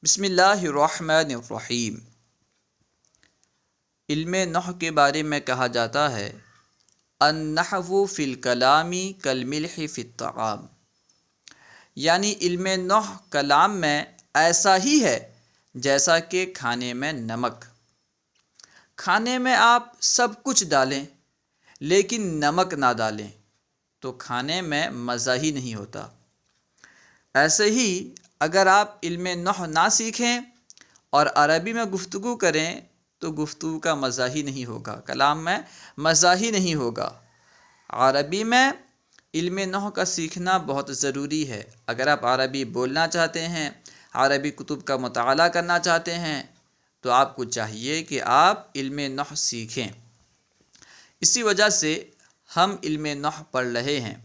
بسم اللہ الرحمن الرحیم۔ علم نحو کے بارے میں کہا جاتا ہے النحو فی الکلام کالملح فی الطعام، یعنی علم نحو کلام میں ایسا ہی ہے جیسا کہ کھانے میں نمک۔ کھانے میں آپ سب کچھ ڈالیں لیکن نمک نہ ڈالیں تو کھانے میں مزہ ہی نہیں ہوتا۔ ایسے ہی اگر آپ علم نحو نہ سیکھیں اور عربی میں گفتگو کریں تو گفتگو کا مزہ ہی نہیں ہوگا، کلام میں مزہ ہی نہیں ہوگا۔ عربی میں علم نحو کا سیکھنا بہت ضروری ہے۔ اگر آپ عربی بولنا چاہتے ہیں، عربی کتب کا مطالعہ کرنا چاہتے ہیں تو آپ کو چاہیے کہ آپ علم نحو سیکھیں۔ اسی وجہ سے ہم علم نحو پڑھ رہے ہیں۔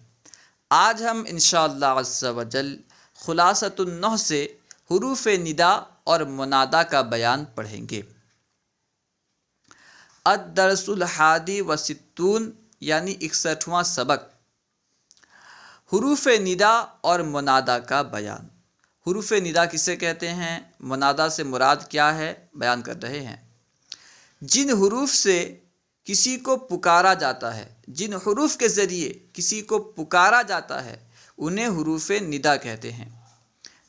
آج ہم انشاءاللہ عز و جل خلاصۃ النحو سے حروف ندا اور منادا کا بیان پڑھیں گے۔ الدرس الحادی والستون یعنی 61واں سبق، حروف ندا اور منادا کا بیان۔ حروف ندا کسے کہتے ہیں، منادا سے مراد کیا ہے، بیان کر رہے ہیں۔ جن حروف سے کسی کو پکارا جاتا ہے، جن حروف کے ذریعے کسی کو پکارا جاتا ہے انہیں حروف ندا کہتے ہیں۔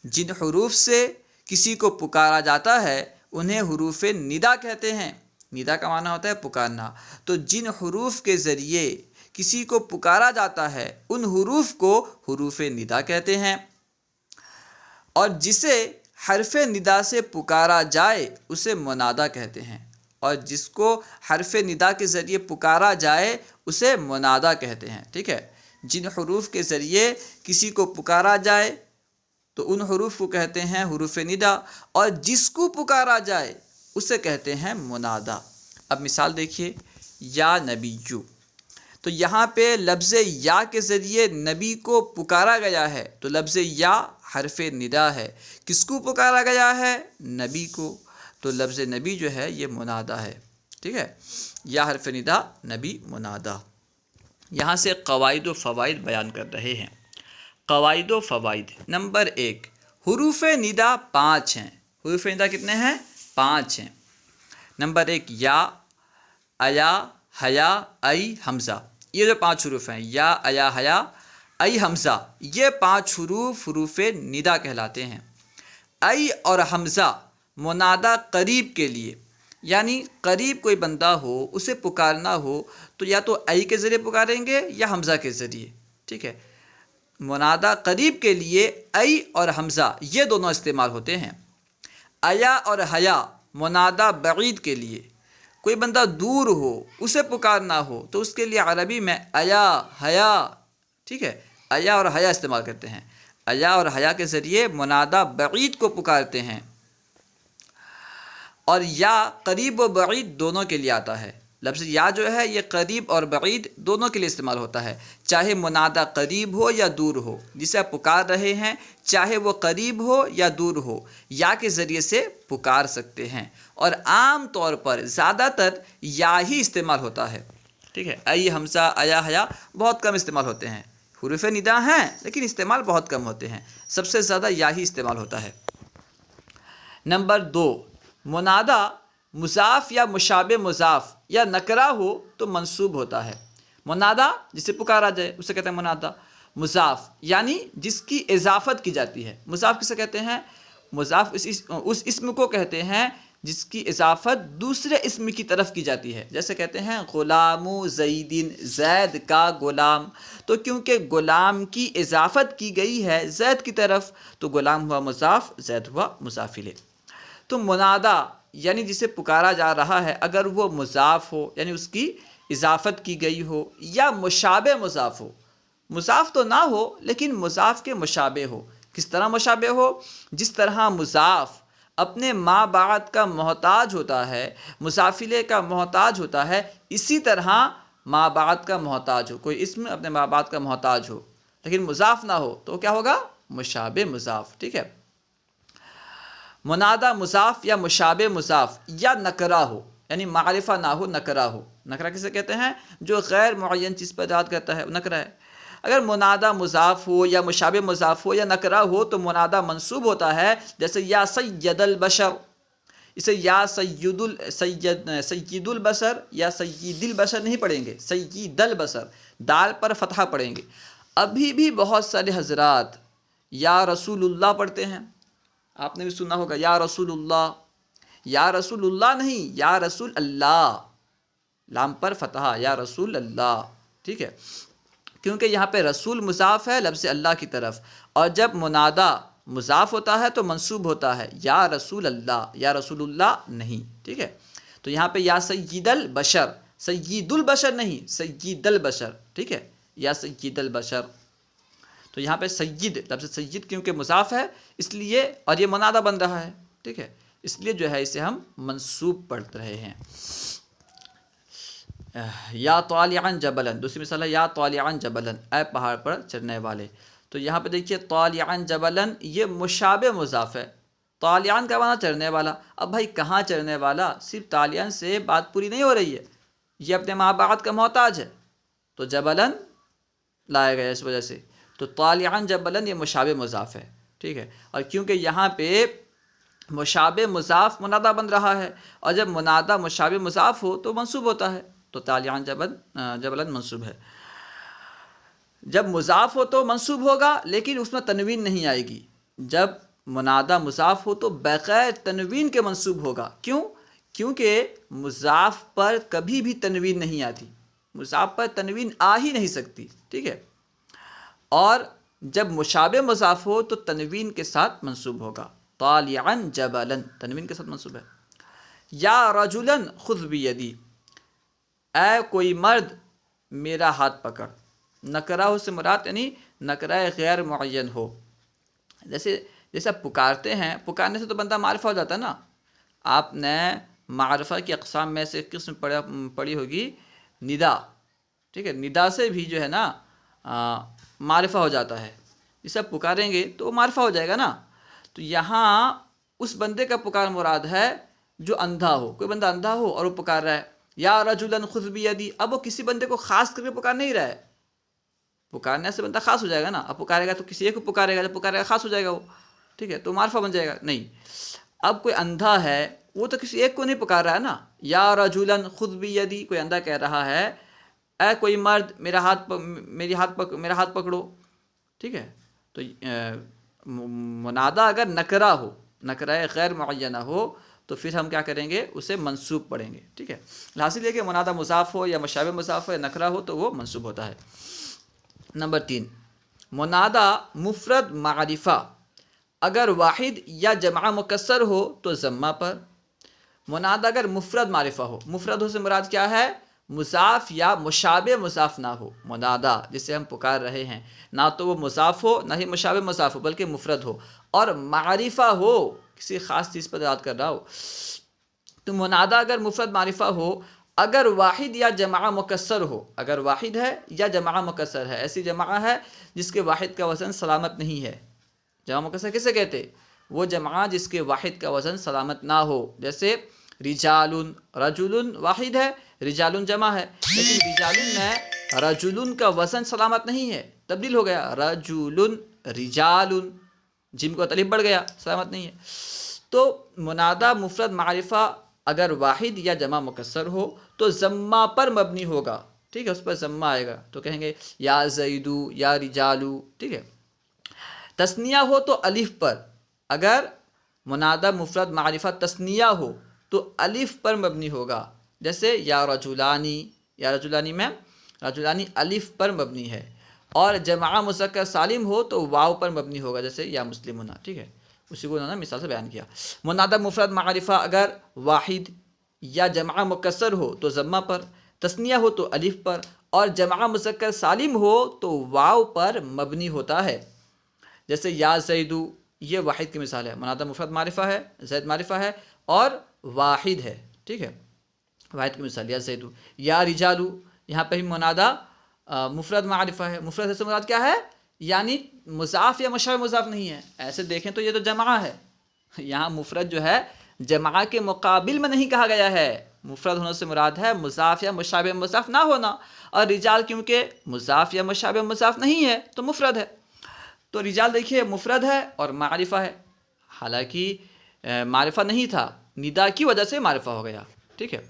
جن حروف سے کسی کو پکارا جاتا ہے انہیں حروف ندا کہتے ہیں۔ ندا کا معنی ہوتا ہے پکارنا۔ تو جن حروف کے ذریعے کسی کو پکارا جاتا ہے ان حروف کو حروف ندا کہتے ہیں، اور جسے حرف ندا سے پکارا جائے اسے منادا کہتے ہیں، اور جس کو حرف ندا کے ذریعے پکارا جائے اسے منادا کہتے ہیں۔ ٹھیک ہے، جن حروف کے ذریعے کسی کو پکارا جائے تو ان حروف کو کہتے ہیں حروف ندا، اور جس کو پکارا جائے اسے کہتے ہیں منادا۔ اب مثال دیکھیے، یا نبیو، تو یہاں پہ لفظ یا کے ذریعے نبی کو پکارا گیا ہے، تو لفظ یا حرف ندا ہے۔ کس کو پکارا گیا ہے، نبی کو، تو لفظ نبی جو ہے یہ منادا ہے۔ ٹھیک ہے، یا حرف ندا، نبی منادا۔ یہاں سے قواعد و فوائد بیان کر رہے ہیں۔ قواعد و فوائد، نمبر 1، حروف ندا 5 ہیں۔ حروف ندا کتنے ہیں، 5 ہیں۔ نمبر 1، یا، ایا، حیا، ای، حمزہ۔ یہ جو 5 حروف ہیں، یا، ایا، حیا، ای، حمزہ، یہ 5 حروف حروف ندا کہلاتے ہیں۔ ای اور حمزہ منادا قریب کے لیے، یعنی قریب کوئی بندہ ہو اسے پکارنا ہو تو یا تو ای کے ذریعے پکاریں گے یا حمزہ کے ذریعے۔ ٹھیک ہے، منادا قریب کے لیے ای اور حمزہ یہ دونوں استعمال ہوتے ہیں۔ ایا اور حیا منادا بعید کے لیے، کوئی بندہ دور ہو اسے پکارنا ہو تو اس کے لیے عربی میں ایا، حیا، ٹھیک ہے، ایا اور حیا استعمال کرتے ہیں۔ ایا اور حیا کے ذریعے منادا بعید کو پکارتے ہیں، اور یا قریب و بعید دونوں کے لیے آتا ہے۔ لفظ یا جو ہے یہ قریب اور بعید دونوں کے لیے استعمال ہوتا ہے، چاہے منادا قریب ہو یا دور ہو، جسے آپ پکار رہے ہیں چاہے وہ قریب ہو یا دور ہو، یا کے ذریعے سے پکار سکتے ہیں، اور عام طور پر زیادہ تر یا ہی استعمال ہوتا ہے۔ ٹھیک ہے، ای، حمزہ، ایا، حیا بہت کم استعمال ہوتے ہیں۔ حروف ندا ہیں لیکن استعمال بہت کم ہوتے ہیں، سب سے زیادہ یا ہی استعمال ہوتا ہے۔ نمبر 2، منادا مضاف یا مشابہ مضاف یا نکرہ ہو تو منصوب ہوتا ہے۔ منادا جسے پکارا جائے اسے کہتے ہیں منادا۔ مضاف یعنی جس کی اضافت کی جاتی ہے۔ مضاف کسے کہتے ہیں، مضاف اس اسم کو کہتے ہیں جس کی اضافت دوسرے اسم کی طرف کی جاتی ہے۔ جیسے کہتے ہیں غلام زیدن، زید کا غلام، تو کیونکہ غلام کی اضافت کی گئی ہے زید کی طرف تو غلام ہوا مضاف، زید ہوا مضاف الیہ۔ تو منادا یعنی جسے پکارا جا رہا ہے اگر وہ مضاف ہو یعنی اس کی اضافت کی گئی ہو، یا مشابہ مضاف ہو، مضاف تو نہ ہو لیکن مضاف کے مشابہ ہو۔ کس طرح مشابہ ہو، جس طرح مضاف اپنے ما بعد کا محتاج ہوتا ہے، مضاف الیہ کا محتاج ہوتا ہے، اسی طرح ما بعد کا محتاج ہو۔ کوئی اسم اپنے ما بعد کا محتاج ہو لیکن مضاف نہ ہو تو کیا ہوگا، مشابہ مضاف۔ ٹھیک ہے، منادا مضاف یا مشابہ مضاف یا نکرہ ہو، یعنی معرفہ نہ ہو، نکرہ ہو۔ نکرہ کسے کہتے ہیں، جو غیر معین چیز پر دلالت کرتا ہے، نکرہ ہے۔ اگر منادہ مضاف ہو یا مشابہ مضاف ہو یا نکرہ ہو تو منادہ منصوب ہوتا ہے، جیسے یا سید البشر، اسے یا سید البشر یا سید البشر نہیں پڑھیں گے، سید البشر، دال پر فتحہ پڑھیں گے۔ ابھی بھی بہت سارے حضرات یا رسول اللہ پڑھتے ہیں، آپ نے بھی سنا ہوگا یا رسول اللہ، یا رسول اللہ نہیں، یا رسول اللہ، لام پر فتحہ، یا رسول اللہ، ٹھیک ہے، کیونکہ یہاں پہ رسول مضاف ہے لفظ اللہ کی طرف، اور جب منادہ مضاف ہوتا ہے تو منصوب ہوتا ہے یا رسول اللہ، یا رسول اللہ نہیں، ٹھیک ہے۔ تو یہاں پہ یا سید البشر، سید البشر نہیں، سید البشر، ٹھیک ہے، یا سید البشر۔ تو یہاں پہ سید، لفظ سید کیونکہ مضاف ہے اس لیے، اور یہ منادہ بن رہا ہے، ٹھیک ہے، اس لیے جو ہے اسے ہم منصوب پڑھ رہے ہیں۔ یا طالعاً جبلاً، دوسری مثال ہے یا طالعاً جبلاً، اے پہاڑ پر چڑھنے والے۔ تو یہاں پہ دیکھیے طالعاً جبلاً یہ مشابہ مضاف ہے، طالعاً کا معنی چڑھنے والا۔ اب بھائی کہاں چڑھنے والا؟ صرف طالعاً سے بات پوری نہیں ہو رہی ہے، یہ اپنے ماں باپ کا محتاج ہے، تو جبلاً لایا گیا اس وجہ سے۔ تو طالعاً جبلاً یہ مشابہ مضاف ہے، ٹھیک ہے، اور کیونکہ یہاں پہ مشابہ مضاف منادہ بن رہا ہے، اور جب منادہ مشابہ مضاف ہو تو منصوب ہوتا ہے، تو طالعاً جبلاً منصوب ہے۔ جب مضاف ہو تو منصوب ہوگا لیکن اس میں تنوین نہیں آئے گی، جب منادہ مضاف ہو تو بغیر تنوین کے منصوب ہوگا۔ کیوں؟ کیونکہ مضاف پر کبھی بھی تنوین نہیں آتی، مضاف پر تنوین آ ہی نہیں سکتی، ٹھیک ہے، اور جب مشابہ مضاف ہو تو تنوین کے ساتھ منصوب ہوگا، طالعاً جبلاً تنوین کے ساتھ منصوب ہے۔ یا رجلاً خذ بیدی، اے کوئی مرد میرا ہاتھ پکڑ، نکرہ ہو سے مراد یعنی نکرہ غیر معین ہو، جیسے آپ پکارتے ہیں، پکارنے سے تو بندہ معرفہ ہو جاتا ہے نا۔ آپ نے معرفہ کی اقسام میں سے ایک قسم پڑھی ہوگی ندا، ٹھیک ہے، ندا سے بھی جو ہے نا معرفہ ہو جاتا ہے، جسے آپ پکاریں گے تو معرفہ ہو جائے گا نا۔ تو یہاں اس بندے کا پکار مراد ہے جو اندھا ہو، کوئی بندہ اندھا ہو اور وہ پکار رہا ہے یا رجلاً خذ بیدی، اب وہ کسی بندے کو خاص کر کے پکار نہیں رہا ہے، پکارنے سے بندہ خاص ہو جائے گا نا، اب پکارے گا تو کسی ایک کو پکارے گا، جب پکارے گا خاص ہو جائے گا وہ، ٹھیک ہے، تو معرفہ بن جائے گا نہیں۔ اب کوئی اندھا ہے وہ تو کسی ایک کو نہیں پکار رہا ہے نا، یا رجلاً خذ بیدی، کوئی اندھا کہہ رہا ہے اے کوئی مرد میرا ہاتھ پکڑو، ٹھیک ہے۔ تو منادہ اگر نکرہ ہو، نکرہ غیر معینہ ہو تو پھر ہم کیا کریں گے؟ اسے منصوب پڑھیں گے، ٹھیک ہے۔ حاصل یہ کہ منادہ مضاف ہو یا مشابہ مضاف ہو یا نکرہ ہو تو وہ منصوب ہوتا ہے۔ نمبر 3، منادہ مفرد معرفہ اگر واحد یا جمع مکسر ہو تو ضمہ پر۔ منادہ اگر مفرد معرفہ ہو، مفرد ہو سے مراد کیا ہے؟ مضاف یا مشابہ مضاف نہ ہو، منادہ جسے ہم پکار رہے ہیں نہ تو وہ مضاف ہو نہ ہی مشابہ مضاف ہو بلکہ مفرد ہو، اور معرفہ ہو، کسی خاص چیز پر دلالت کر رہا ہو۔ تو منادہ اگر مفرد معرفہ ہو، اگر واحد یا جمع مکسر ہو، اگر واحد ہے یا جمع مکسر ہے، ایسی جمع ہے جس کے واحد کا وزن سلامت نہیں ہے۔ جمع مکسر کسے کہتے؟ وہ جمع جس کے واحد کا وزن سلامت نہ ہو، جیسے رجال، رجل واحد ہے، رجال جمع ہے، لیکن رجال میں رجل کا وزن سلامت نہیں ہے، تبدیل ہو گیا رجل رجال، جیم کو الف بڑھ گیا، سلامت نہیں ہے۔ تو منادہ مفرد معرفہ اگر واحد یا جمع مکسر ہو تو ضمہ پر مبنی ہوگا، ٹھیک ہے، اس پر ضمہ آئے گا، تو کہیں گے یا زیدو یا رجالو، ٹھیک ہے۔ تثنیہ ہو تو الف پر، اگر منادہ مفرد معرفہ تثنیہ ہو تو الف پر مبنی ہوگا، جیسے یا رجلانی، یا رجلانی میں رجلانی الف پر مبنی ہے، اور جمع مذکر سالم ہو تو واو پر مبنی ہوگا، جیسے یا مسلمون، ٹھیک ہے، اسی کو انہوں نے مثال سے بیان کیا۔ منادہ مفرد معرفہ اگر واحد یا جمع مکسر ہو تو ضمہ پر، تثنیہ ہو تو الف پر، اور جمع مذکر سالم ہو تو واو پر مبنی ہوتا ہے، جیسے یا زیدو، یہ واحد کی مثال ہے، منادہ مفرد معرفہ ہے، زید معرفہ ہے اور واحد ہے، ٹھیک ہے، واحد کی مثال یا زیدو۔ یا رجالو، یہاں پہ بھی منادہ مفرد معرفہ ہے، مفرد سے مراد کیا ہے؟ یعنی مضاف یا مشابہ مضاف نہیں ہے، ایسے دیکھیں تو یہ تو جمع ہے، یہاں مفرد جو ہے جمع کے مقابل میں نہیں کہا گیا ہے، مفرد ہونے سے مراد ہے مضاف یا مشابہ مضاف نہ ہونا، اور رجال کیونکہ مضاف یا مشابہ مضاف نہیں ہے تو مفرد ہے. تو رجال دیکھیے مفرد ہے اور معرفہ ہے، حالانکہ معرفہ نہیں تھا، ندا کی وجہ سے معرفہ ہو گیا. ٹھیک ہے،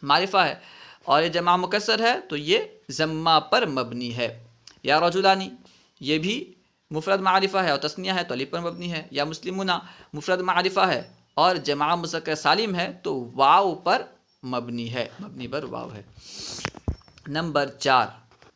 معرفہ ہے اور یہ جمع مکسر ہے تو یہ ضمہ پر مبنی ہے. یا رجلانی یہ بھی مفرد معرفہ ہے اور تثنیہ ہے تو الف پر مبنی ہے. یا مسلمون مفرد معرفہ ہے اور جمع مذکر سالم ہے تو واو پر مبنی ہے، مبنی پر واو ہے. نمبر 4،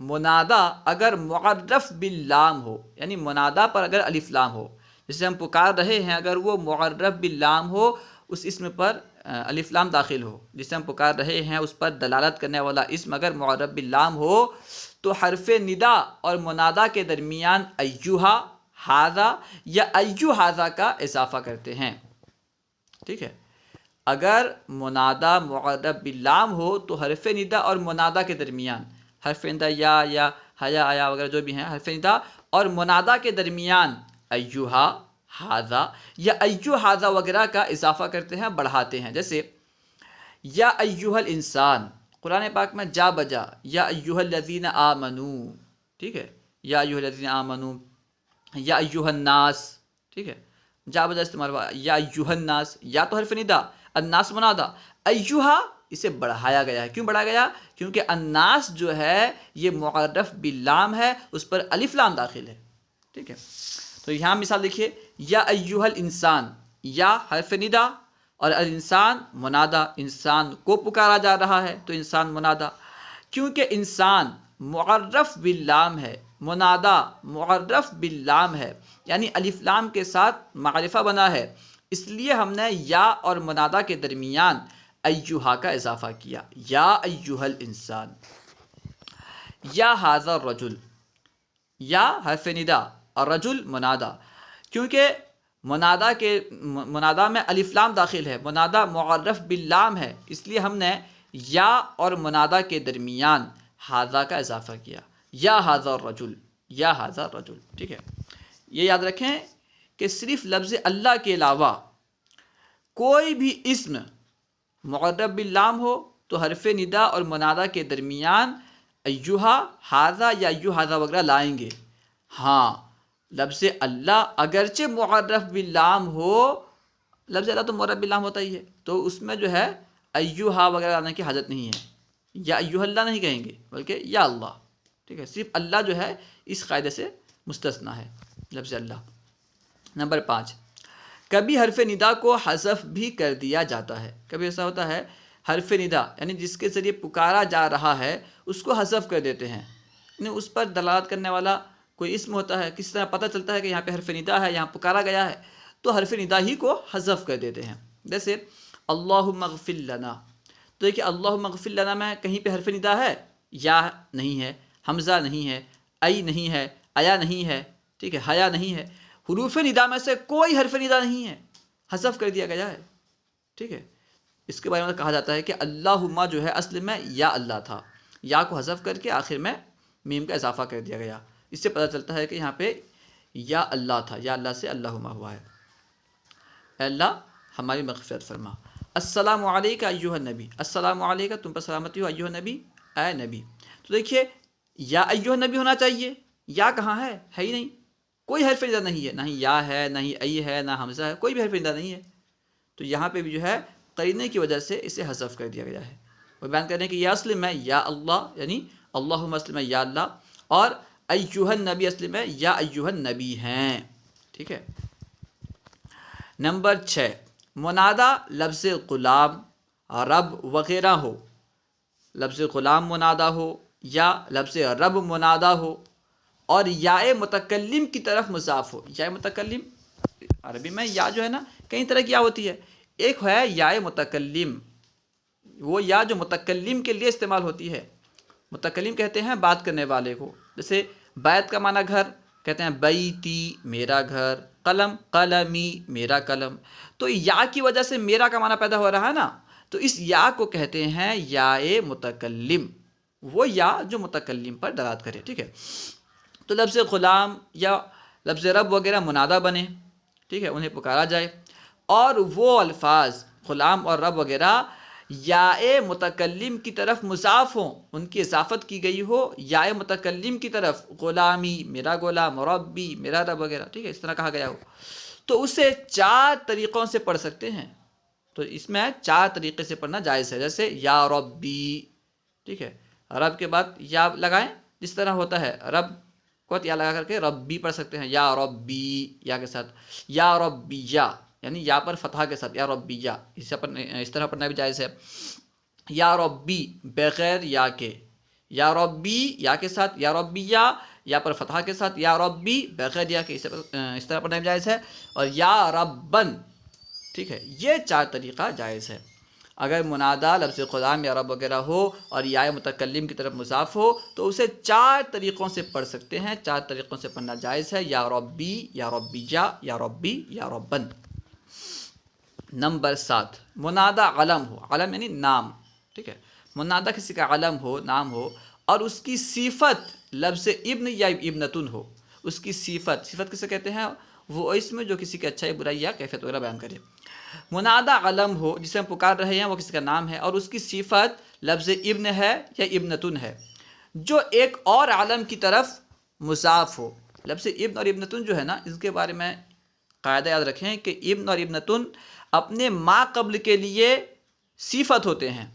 منادا اگر معرف باللام ہو، یعنی منادا پر اگر الف لام ہو، جسے ہم پکار رہے ہیں اگر وہ معرف باللام ہو، اس اسم پر الف لام داخل ہو، جسے ہم پکار رہے ہیں اس پر دلالت کرنے والا اسم اگر معرف باللام ہو تو حرف ندا اور منادا کے درمیان ایہا، ھذا یا ایو ھذا کا اضافہ کرتے ہیں. ٹھیک ہے، اگر منادا معرف باللام ہو تو حرف ندا اور منادا کے درمیان حرف ندا یا حیا آیا وغیرہ جو بھی ہیں، حرف ندا اور منادا کے درمیان ایہا، ھذا یا ایو ھذا وغیرہ کا اضافہ کرتے ہیں، بڑھاتے ہیں. جیسے یا ایہا الانسان، قرآن پاک میں جا بجا یا ایہا الذین آمنو. ٹھیک ہے، یا ایہا الذین آمنو، یا ایہا الناس. ٹھیک ہے، جا بجا استعمال ہوا یا ایہا الناس، یا تو حرف ندا، الناس منادا، ایہا اسے بڑھایا گیا ہے. کیوں بڑھایا گیا؟ کیونکہ الناس جو ہے یہ معرف باللام ہے، اس پر الف لام داخل ہے. ٹھیک ہے، تو یہاں مثال دیکھیے، یا ایہا الانسان، یا حرف ندا اور الانسان منادا، انسان کو پکارا جا رہا ہے تو انسان منادا. کیونکہ انسان معرف باللام ہے، منادا معرف باللام ہے، یعنی الف لام کے ساتھ معرفہ بنا ہے، اس لیے ہم نے یا اور منادا کے درمیان ایہا کا اضافہ کیا، یا ایہا الانسان. یا ھذا الرجل، یا حرف ندا اور رجل منادا، کیونکہ منادا میں الف لام داخل ہے، منادا معرف باللام ہے، اس لیے ہم نے یا اور منادا کے درمیان ھذا کا اضافہ کیا، یا ھذا الرجل، یا ھذا الرجل. ٹھیک ہے، یہ یاد رکھیں کہ صرف لفظ اللہ کے علاوہ کوئی بھی اسم معرف باللام ہو تو حرف ندا اور منادا کے درمیان ایہا، ھذا یا ایو ھذا وغیرہ لائیں گے. ہاں، لفظ اللہ اگرچہ معرف باللام ہو، لفظ اللہ تو معرف باللام ہوتا ہی ہے، تو اس میں جو ہے ایہا وغیرہ لانے کی حاجت نہیں ہے، یا ایہا اللہ نہیں کہیں گے بلکہ یا اللہ. ٹھیک ہے، صرف اللہ جو ہے اس قاعدے سے مستثنیٰ ہے لفظ اللہ. نمبر 5، کبھی حرف ندا کو حذف بھی کر دیا جاتا ہے. کبھی ایسا ہوتا ہے حرف ندا یعنی جس کے ذریعے پکارا جا رہا ہے اس کو حذف کر دیتے ہیں، یعنی اس پر دلالت کرنے والا کوئی اسم ہوتا ہے، کس طرح پتہ چلتا ہے کہ یہاں پہ حرف ندا ہے، یہاں پکارا گیا ہے، تو حرف ندا ہی کو حذف کر دیتے ہیں. جیسے اللہم اغفر لنا، تو دیکھیے اللہم اغفر لنا میں کہیں پہ حرف ندا ہے؟ یا نہیں ہے، حمزہ نہیں ہے، ای نہیں ہے، ایا نہیں ہے، ٹھیک ہے، حیا نہیں ہے. حروف ندا میں سے کوئی حرف ندا نہیں ہے، حذف کر دیا گیا ہے. ٹھیک ہے، اس کے بارے میں کہا جاتا ہے کہ اللہم جو ہے اصل میں یا اللہ تھا، یا کو حذف کر کے آخر میں میم کا اضافہ کر دیا گیا. اس سے پتہ چلتا ہے کہ یہاں پہ یا اللہ تھا، یا اللہ سے اللہم ہوا ہے. اے اللہ ہماری مغفرت فرما. السلام علیکہ ایہا النبی، السلام علیکہ تم پر سلامتی ہو ایہا نبی، اے نبی. تو دیکھیے یا ایہا نبی ہونا چاہیے، یا کہاں ہے ہی نہیں، کوئی حرف ندا نہیں ہے، نہ ہی یا ہے، نہ ہی ای ہے، نہ حمزہ ہے، کوئی بھی حرف ندا نہیں ہے. تو یہاں پہ بھی جو ہے قرینے کی وجہ سے اسے حذف کر دیا گیا ہے. وہ بیان کرنے کہ یہ اصل میں یا اللہ، یعنی اللہم اصل میں یا اللہ، اور ایہا النبی اصل میں یا ایہا النبی ہیں. ٹھیک ہے. نمبر 6، منادا لفظ غلام، رب وغیرہ ہو، لفظ غلام منادا ہو یا لفظ رب منادا ہو اور یا متکلم کی طرف مضاف ہو. یا متکلم، عربی میں یا جو ہے نا کئی طرح کی یا ہوتی ہے. ایک ہے یا متکلم، وہ یا جو متکلم کے لیے استعمال ہوتی ہے. متکلم کہتے ہیں بات کرنے والے کو. جیسے بیت کا معنی گھر، کہتے ہیں بیتی میرا گھر، قلم قلمی میرا قلم. تو یا کی وجہ سے میرا کا معنی پیدا ہو رہا ہے نا، تو اس یا کو کہتے ہیں یا متکلم، وہ یا جو متکلم پر دلالت کرے. ٹھیک ہے، تو لفظ غلام یا لفظ رب وغیرہ منادا بنے، ٹھیک ہے، انہیں پکارا جائے. اور وہ الفاظ غلام اور رب وغیرہ یا متکلم کی طرف مضاف ہوں، ان کی اضافت کی گئی ہو یا متکلم کی طرف، غلامی میرا غلام، ربی میرا رب وغیرہ، ٹھیک ہے، اس طرح کہا گیا ہو، تو اسے 4 طریقوں سے پڑھ سکتے ہیں. تو اس میں 4 طریقے سے پڑھنا جائز ہے. جیسے یا ربی، ٹھیک ہے، رب کے بعد یا لگائیں، جس طرح ہوتا ہے رب کو یا لگا کر کے ربی پڑھ سکتے ہیں، یا ربی یا کے ساتھ، یا ربی یا یعنی یا پر فتحہ کے ساتھ، یا ربی یا اس طرح پڑھنا بھی جائز ہے. یا ربی بغیر یا کے، یا ربی یا کے ساتھ، یا ربی یا پر فتحہ کے ساتھ، یا ربی بغیر یا کے، اس طرح پڑھنا بھی جائز ہے. اور یا ربن، ٹھیک ہے، یہ 4 طریقہ جائز ہے. اگر منادا لفظ غلام یا رب وغیرہ ہو اور یا متکلم کی طرف مضاف ہو تو اسے 4 طریقوں سے پڑھ سکتے ہیں. 4 طریقوں سے پڑھنا جائز ہے. یا ربی، یا ربی یا ربی، یا ربن. نمبر 7، منادا علم ہو. علم یعنی نام، ٹھیک ہے. منادا کسی کا علم ہو، نام ہو، اور اس کی صفت لفظ ابن یا ابنتن ہو. اس کی صفت کسے کہتے ہیں؟ وہ اسم جو کسی کی اچھائی، برائی یا کیفیت وغیرہ بیان کرے. منادا علم ہو، جسے ہم پکار رہے ہیں وہ کسی کا نام ہے اور اس کی صفت لفظ ابن ہے یا ابنتن ہے، جو ایک اور علم کی طرف مضاف ہو. لفظ ابن اور ابنتن جو ہے نا، اس کے بارے میں قاعدہ یاد رکھیں کہ ابن اور ابنتن اپنے ما قبل کے لیے صفت ہوتے ہیں،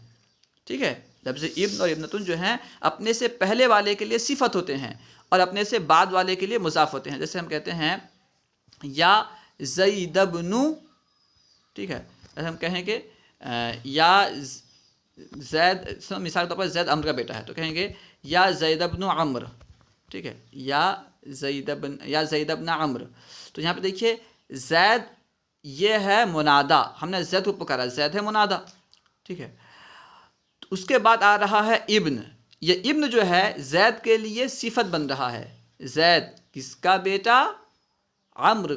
ٹھیک ہے. لفظ ابن اور ابنتن جو ہیں اپنے سے پہلے والے کے لیے صفت ہوتے ہیں اور اپنے سے بعد والے کے لیے مضاف ہوتے ہیں. جیسے ہم کہتے ہیں یا زید ابن، ٹھیک ہے، جیسے ہم کہیں گے یا زید، مثال کے طور پر زید عمرو کا بیٹا ہے تو کہیں گے یا زید ابن عمرو، ٹھیک ہے، یا زید ابن عمرو. تو یہاں پہ دیکھیے زید یہ ہے منادا، ہم نے زید کو پکارا، زید ہے منادا، ٹھیک ہے. اس کے بعد آ رہا ہے ابن. یہ ابن جو ہے زید کے لیے صفت بن رہا ہے. زید کس کا بیٹا؟ عمرو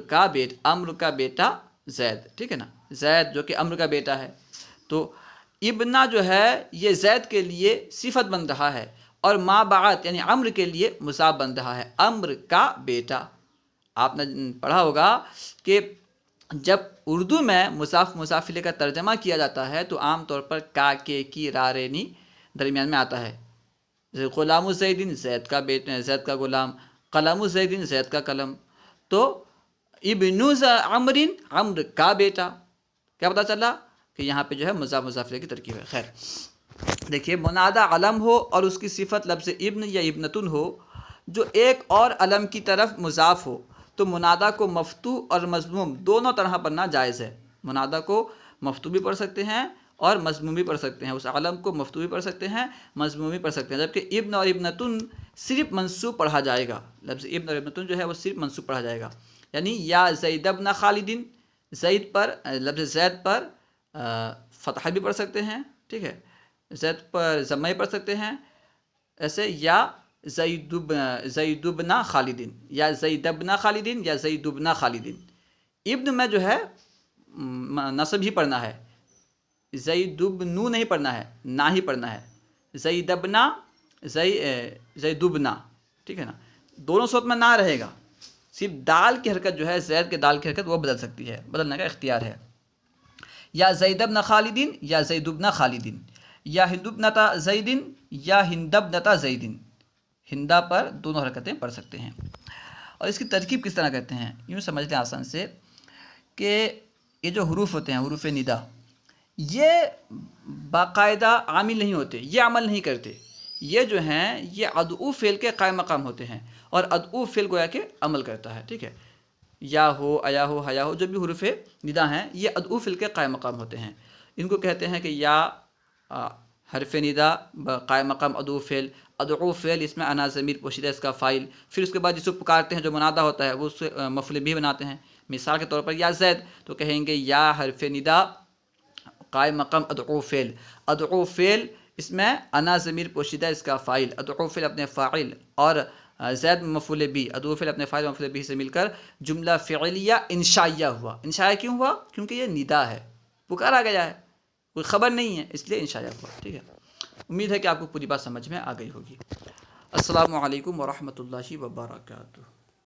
کا بیٹا زید، ٹھیک ہے نا، زید جو کہ عمرو کا بیٹا ہے. تو ابنا جو ہے یہ زید کے لیے صفت بن رہا ہے اور ما بعد یعنی عمرو کے لیے مضاف بن رہا ہے، عمرو کا بیٹا. آپ نے پڑھا ہوگا کہ جب اردو میں مضاف الیہ کا ترجمہ کیا جاتا ہے تو عام طور پر کا، کے، کی، را، رے، نی درمیان میں آتا ہے. غلام زیدن، زید کا بیٹا، زید کا غلام، قلم زیدن، زید کا قلم. تو ابن عمرن، عمرو کا بیٹا. کیا پتہ چلا کہ یہاں پہ جو ہے مضاف الیہ کی ترکیب ہے. خیر، دیکھیے منادا علم ہو اور اس کی صفت لفظ ابن یا ابنتن ہو جو ایک اور علم کی طرف مضاف ہو تو منادا کو مفتوح اور مضموم دونوں طرح پڑھنا جائز ہے. منادا کو مفتوح بھی پڑھ سکتے ہیں اور مضموم بھی پڑھ سکتے ہیں. اس علم کو مفتوح بھی پڑھ سکتے ہیں، مضموم بھی پڑھ سکتے ہیں. جبکہ ابن اور ابنتن صرف منصوب پڑھا جائے گا. لفظ ابن اور ابنتن جو ہے وہ صرف منصوب پڑھا جائے گا. یعنی یا زید ابن خالدین، زید پر، لفظ زید پر فتحہ بھی پڑھ سکتے ہیں، ٹھیک ہے، زید پر ضمہ پڑھ سکتے ہیں. ایسے یا زید ابن خالدین، یا زید ابن خالدین، یا زید ابن خالدین. ابن میں جو ہے نصب ہی پڑھنا ہے، زید ابن نہیں پڑھنا ہے، نہ ہی پڑھنا ہے. زید ابن، زید ابن، ٹھیک ہے نا، دونوں صورت میں نہ رہے گا. صرف دال کی حرکت جو ہے، زید کے دال کی حرکت وہ بدل سکتی ہے، بدلنے کا اختیار ہے. یا زید ابن خالدین یا زید ابن خالدین، یا ہند ابنتا زیدن یا ہند ابنتا زیدن. ہندا پر دونوں حرکتیں پڑھ سکتے ہیں. اور اس کی ترکیب کس طرح کرتے ہیں؟ یوں سمجھتے ہیں آسان سے کہ یہ جو حروف ہوتے ہیں، حروف ندا، یہ باقاعدہ عامل نہیں ہوتے، یہ عمل نہیں کرتے. یہ جو ہیں یہ ادعو فعل کے قائم مقام ہوتے ہیں اور ادعو فعل گویا کہ عمل کرتا ہے، ٹھیک ہے. یا ہو، ایا ہو، حیا ہو، جو بھی حروف ندا ہیں یہ ادعو فعل کے قائم مقام ہوتے ہیں. ان کو کہتے ہیں کہ یا حرف ندا قائم مقام ادعو فعل. ادعو فعل اس میں انا ضمیر پوشیدہ اس کا فاعل. پھر اس کے بعد جس کو پکارتے ہیں جو منادہ ہوتا ہے وہ اس سے مفعول بھی بناتے ہیں. مثال کے طور پر یا زید تو کہیں گے یا حرف ندا قائم مقام ادعو فعل. ادعو فعل اس میں انا ضمیر پوشیدہ اس کا فاعل. ادعو فعل اپنے فاعل اور زید مفعول بھی، ادعو فعل اپنے فاعل مفعول بھی سے مل کر جملہ فعلیہ انشائیہ ہوا. انشائیہ کیوں ہوا؟ کیونکہ یہ ندا ہے، پکارا گیا ہے، کوئی خبر نہیں ہے، اس لیے انشائیہ ہوا. ٹھیک ہے، امید ہے کہ آپ کو پوری بات سمجھ میں آ گئی ہوگی. السلام علیکم ورحمۃ اللہ وبرکاتہ.